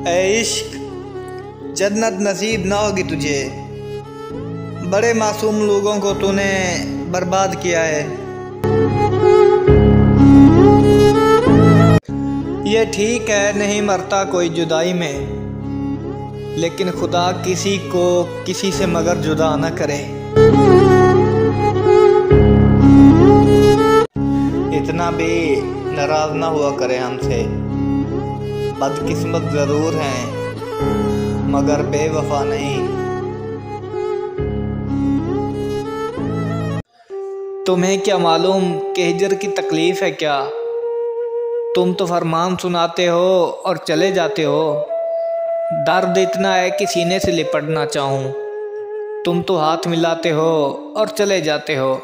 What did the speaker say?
ऐ इश्क, जन्नत नसीब ना होगी तुझे। बड़े मासूम लोगों को तूने बर्बाद किया है। ये ठीक है नहीं मरता कोई जुदाई में, लेकिन खुदा किसी को किसी से मगर जुदा न करे। इतना भी नाराज ना हुआ करे हमसे। बदकिस्मत जरूर हैं मगर बेवफा नहीं। तुम्हें क्या मालूम कि हिजर की तकलीफ है क्या। तुम तो फरमान सुनाते हो और चले जाते हो। दर्द इतना है कि सीने से लिपटना चाहूँ। तुम तो हाथ मिलाते हो और चले जाते हो।